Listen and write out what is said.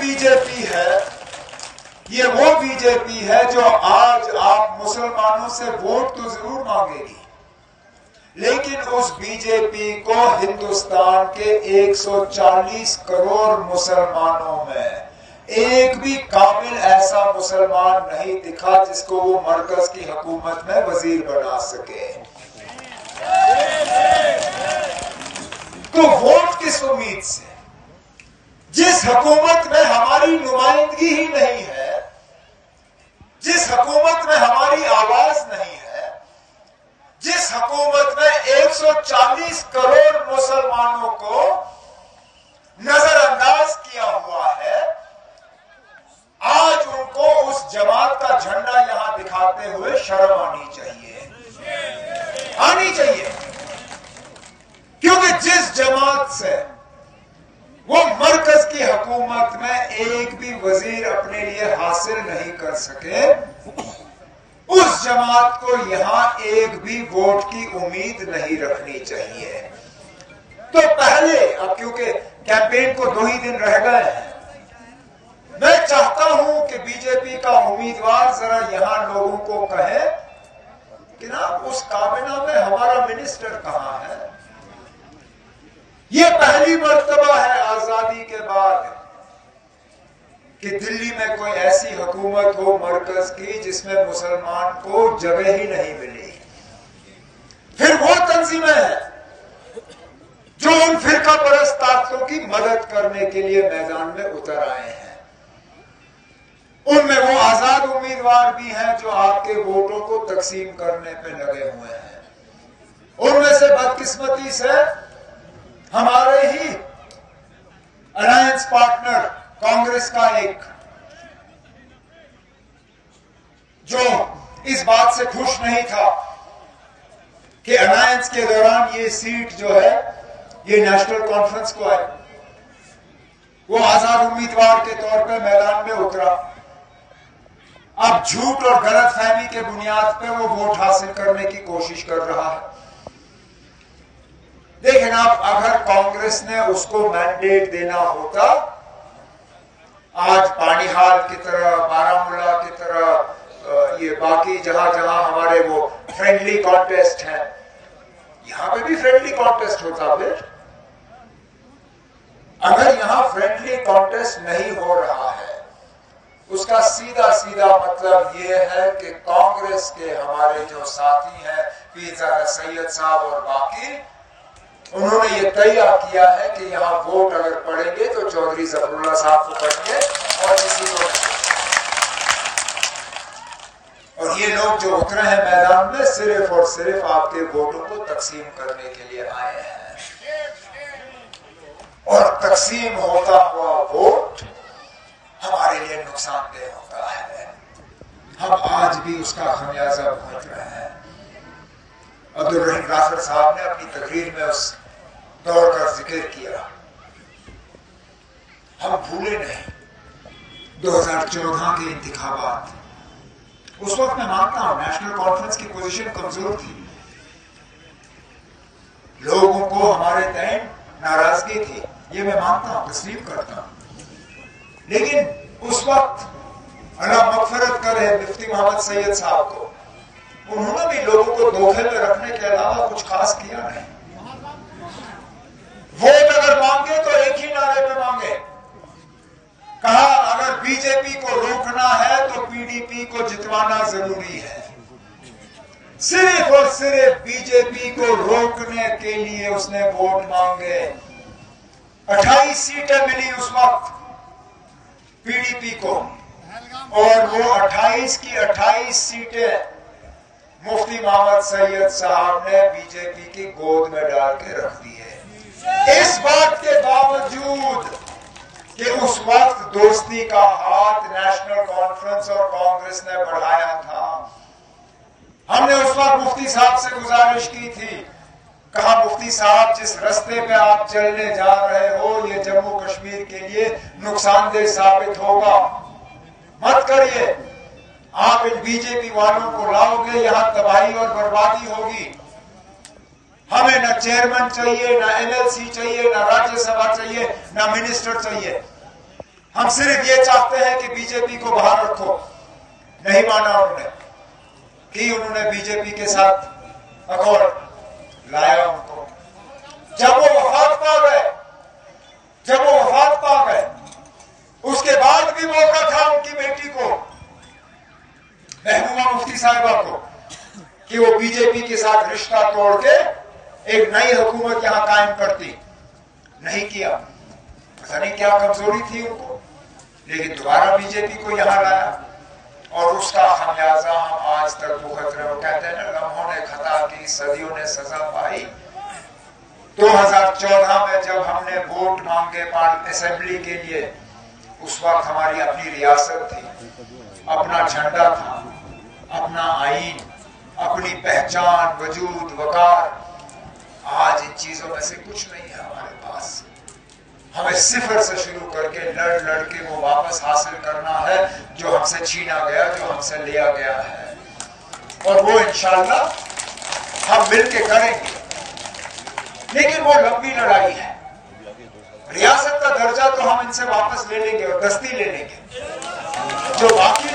BJP है ये वो बीजेपी है जो आज आप मुसलमानों से वोट तो जरूर मांगेगी, लेकिन उस बीजेपी को हिंदुस्तान के 140 करोड़ मुसलमानों में एक भी काबिल ऐसा मुसलमान नहीं दिखा जिसको वो मरकज की हुकूमत में वजीर बना सके। तो वोट किस उम्मीद से, जिस हुकूमत में हमारी नुमाइंदगी ही नहीं है, जिस हुकूमत में हमारी आवाज नहीं है, जिस हुकूमत में 140 करोड़ मुसलमानों को नजरअंदाज किया हुआ है, आज उनको उस जमात का झंडा यहां दिखाते हुए शर्म आनी चाहिए, आनी चाहिए। क्योंकि जिस जमात से वो मरकज की हुकूमत में एक भी वजीर अपने लिए हासिल नहीं कर सके, उस जमात को यहां एक भी वोट की उम्मीद नहीं रखनी चाहिए। तो पहले, अब क्योंकि कैंपेन को 2 ही दिन रह गए हैं, मैं चाहता हूं कि बीजेपी का उम्मीदवार जरा यहां लोगों को कहे कि ना उस काबिना में हमारा मिनिस्टर कहां है। ये पहली मर्तबा है आजादी के बाद कि दिल्ली में कोई ऐसी हुकूमत हो मरकज की जिसमें मुसलमान को जगह ही नहीं मिली। फिर वो तंजीमें हैं जो उन फिरका परस्त ताकतों की मदद करने के लिए मैदान में उतर आए हैं। उनमें वो आजाद उम्मीदवार भी हैं जो आपके वोटों को तकसीम करने पे लगे हुए हैं। उनमें से बदकिस्मती से हमारे ही अलायंस पार्टनर कांग्रेस का एक, जो इस बात से खुश नहीं था कि अलायंस के दौरान ये सीट जो है ये नेशनल कॉन्फ्रेंस को आई, वो आजाद उम्मीदवार के तौर पे मैदान में उतरा। अब झूठ और गलतफहमी के बुनियाद पे वो वोट हासिल करने की कोशिश कर रहा है। लेकिन आप अगर कांग्रेस ने उसको मैंडेट देना होता, आज पानीहाल की तरह, बारामूला की तरह, ये बाकी जहां जहां हमारे वो फ्रेंडली कॉन्टेस्ट हैं, यहां पे भी फ्रेंडली कॉन्टेस्ट होता। फिर अगर यहां फ्रेंडली कॉन्टेस्ट नहीं हो रहा है, उसका सीधा सीधा मतलब ये है कि कांग्रेस के हमारे जो साथी हैं पीरजादा सैयद साहब और बाकी, उन्होंने ये तय किया है कि यहां वोट अगर पड़ेंगे तो चौधरी जफरुल्लाह साहब को पड़ेंगे और किसी को। और ये लोग जो उतरे हैं मैदान में सिर्फ और सिर्फ आपके वोटों को तकसीम करने के लिए आए हैं। और तकसीम होता हुआ वोट हमारे लिए नुकसानदेह होता है। हम आज भी उसका खमियाजा भुगत रहे हैं। अब्दुल रहीम राफर साहब ने अपनी तकरीर में उस दौर का जिक्र किया। हम भूले नहीं 2014 के इंतखाबात। उस वक्त मैं मानता हूं नेशनल कॉन्फ्रेंस की पोजीशन कमजोर थी, लोगों को हमारे तय नाराजगी थी, ये मैं मानता हूं, तस्लीम करता हूं। लेकिन उस वक्त अल्लाह मगफिरत करे मुफ्ती मोहम्मद सैयद साहब को, उन्होंने भी लोगों को धोखे में रखने के अलावा कुछ खास किया नहीं। वोट अगर मांगे तो एक ही नारे पे मांगे। कहा अगर बीजेपी को रोकना है तो पीडीपी को जितवाना जरूरी है। सिर्फ और सिर्फ बीजेपी को रोकने के लिए उसने वोट मांगे। 28 सीटें मिली उस वक्त पीडीपी को, और वो 28 की 28 सीटें मुफ्ती मोहम्मद सैयद साहब ने बीजेपी की गोद में डाल के रख दी है। इस बात के बावजूद कि उस वक्त दोस्ती का हाथ नेशनल कॉन्फ्रेंस और कांग्रेस ने बढ़ाया था। हमने उस वक्त मुफ्ती साहब से गुजारिश की थी, कहा मुफ्ती साहब जिस रास्ते पे आप चलने जा रहे हो ये जम्मू कश्मीर के लिए नुकसानदेह साबित होगा, मत करिए। आप इन बीजेपी वालों को लाओगे, यहां तबाही और बर्बादी होगी। हमें न चेयरमैन चाहिए, न एलएलसी चाहिए, न राज्यसभा चाहिए, न मिनिस्टर चाहिए। हम सिर्फ ये चाहते हैं कि बीजेपी को बाहर रखो। नहीं माना उन्होंने कि उन्होंने बीजेपी के साथ अकॉर्ड लाया उनको। जब वो वफात पा गए उसके बाद भी मौका था उनकी बेटी को, महबूबा मुफ्ती साहिबा को, कि वो बीजेपी के साथ रिश्ता तोड़ के एक नई हुकूमत यहां कायम करती। नहीं किया, पता नहीं क्या कमजोरी थी उनको, लेकिन दोबारा बीजेपी को यहां लाया और उसका खमियाजा हम आज तक भुगत रहे हो। कहते हैं ना, लम्हों ने खता की, सदियों ने सजा पाई। 2014 में जब हमने वोट मांगे असेंबली के लिए, उस वक्त हमारी अपनी रियासत थी, अपना झंडा था, अपना आईन, अपनी पहचान, वजूद, वकार। आज इन चीजों में से कुछ नहीं है हमारे पास। हमें सिफर से शुरू करके लड़ के वो वापस हासिल करना है जो हमसे छीना गया, जो हमसे लिया गया है, और वो इंशाअल्लाह हम मिलके करेंगे। लेकिन वो लंबी लड़ाई है। रियासत का दर्जा तो हम इनसे वापस ले लेंगे और दस्ती ले लेंगे। जो बाकी